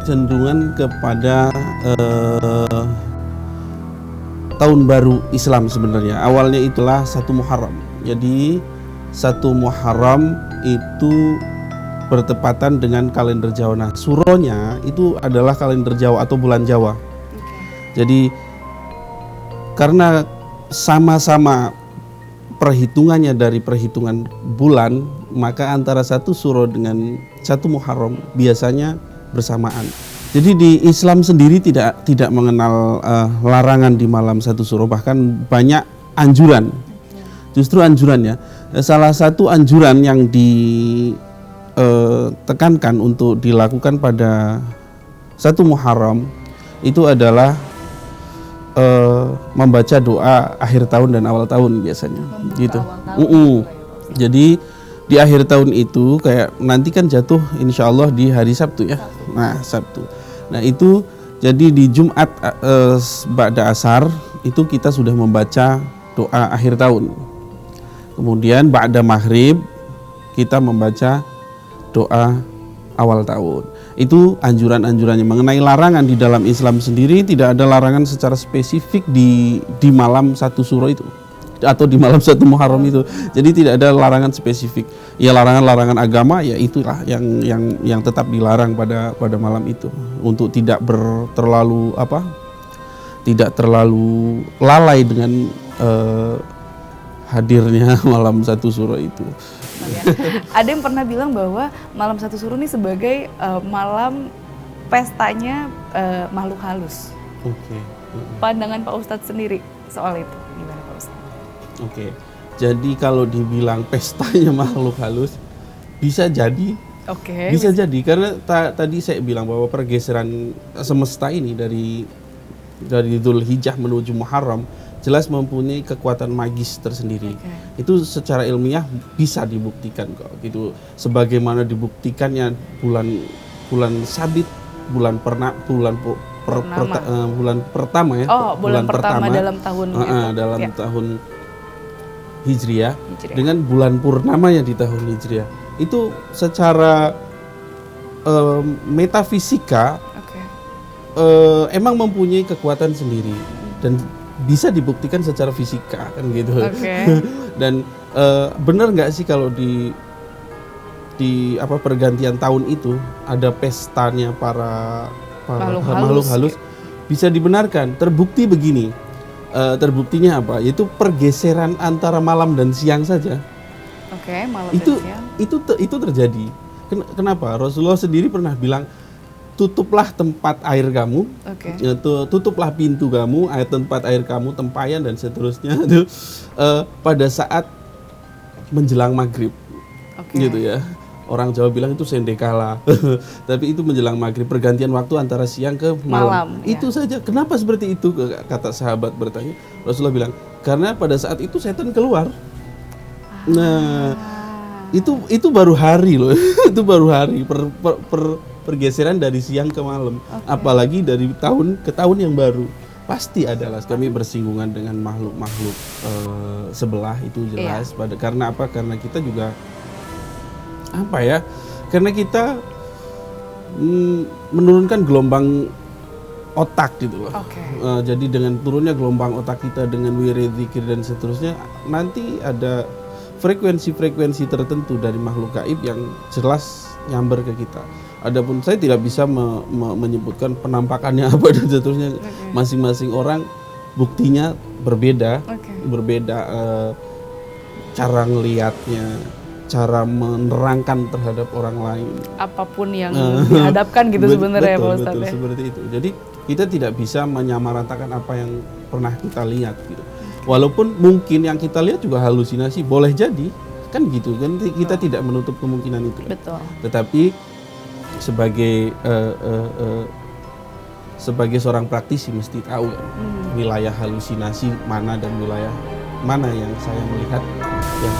kecenderungan kepada tahun baru Islam sebenarnya. Awalnya itulah 1 Muharram. Jadi 1 Muharram itu bertepatan dengan kalender Jawa. Nah, suronya itu adalah kalender Jawa atau bulan Jawa. Jadi karena sama-sama perhitungannya dari perhitungan bulan, maka antara 1 suro dengan 1 Muharram biasanya bersamaan. Jadi di Islam sendiri tidak mengenal larangan di malam 1 suro, bahkan banyak anjuran. Justru anjurannya, salah satu anjuran yang ditekankan untuk dilakukan pada 1 Muharram itu adalah membaca doa akhir tahun dan awal tahun biasanya. Gitu. Jadi di akhir tahun itu kayak nanti kan jatuh insya Allah di hari Sabtu ya. Nah, Sabtu. Nah, itu jadi di Jumat ba'da asar itu kita sudah membaca doa akhir tahun. Kemudian ba'da maghrib kita membaca doa awal tahun. Itu anjuran-anjurannya. Mengenai larangan di dalam Islam sendiri tidak ada larangan secara spesifik di malam 1 suro itu atau di malam 1 Muharram itu. Jadi tidak ada larangan spesifik. Ya larangan-larangan agama ya itulah yang tetap dilarang pada malam itu untuk tidak tidak terlalu lalai dengan hadirnya malam 1 suro itu. Ada yang pernah bilang bahwa malam 1 suro ini sebagai malam pestanya makhluk halus. Oke. Pandangan Pak Ustadz sendiri soal itu gimana Pak Ustadz? Oke. Jadi kalau dibilang pestanya makhluk halus bisa jadi. Oke. Bisa jadi karena tadi saya bilang bahwa pergeseran semesta ini dari Dzulhijjah menuju Muharram jelas mempunyai kekuatan magis tersendiri. Itu secara ilmiah bisa dibuktikan kok gitu. Sebagaimana dibuktikannya bulan sabit, bulan pertama ya. Oh, bulan pertama dalam tahun dalam tahun Hijriah dengan bulan purnama ya di tahun Hijriah. Itu secara metafisika emang mempunyai kekuatan sendiri dan bisa dibuktikan secara fisika kan gitu. Dan benar nggak sih kalau di pergantian tahun itu ada pestanya para makhluk halus? Bisa dibenarkan. Terbukti begini. Terbuktinya apa? Yaitu pergeseran antara malam dan siang saja. Malam dan siang. Itu terjadi. Kenapa? Rasulullah sendiri pernah bilang, tutuplah tempat air kamu, tutuplah pintu kamu, tempat air kamu, tempayan dan seterusnya itu pada saat menjelang maghrib, gitu ya. Orang Jawa bilang itu sendekala, tapi itu menjelang maghrib, pergantian waktu antara siang ke malam. Itu saja. Kenapa seperti itu? Kata sahabat bertanya. Rasulullah bilang, karena pada saat itu setan keluar. Nah, itu baru hari loh, itu baru hari pergeseran dari siang ke malam, apalagi dari tahun ke tahun yang baru. Pasti adalah kami bersinggungan dengan makhluk-makhluk sebelah itu jelas. Karena apa? Karena kita juga karena kita menurunkan gelombang otak gitu loh. Jadi dengan turunnya gelombang otak kita dengan wirid, zikir dan seterusnya, nanti ada frekuensi-frekuensi tertentu dari makhluk gaib yang jelas nyamber ke kita. Adapun saya tidak bisa menyebutkan penampakannya apa dan seterusnya. Masing-masing orang buktinya berbeda, cara ngelihatnya, cara menerangkan terhadap orang lain. Apapun yang dihadapkan gitu sebenarnya Pak Ustadz. Betul, seperti itu. Jadi kita tidak bisa menyamaratakan apa yang pernah kita lihat gitu. Walaupun mungkin yang kita lihat juga halusinasi, boleh jadi kan gitu kan, kita tidak menutup kemungkinan itu. Betul. Tetapi sebagai seorang praktisi mesti tahu kan, wilayah halusinasi mana dan wilayah mana yang saya melihat yang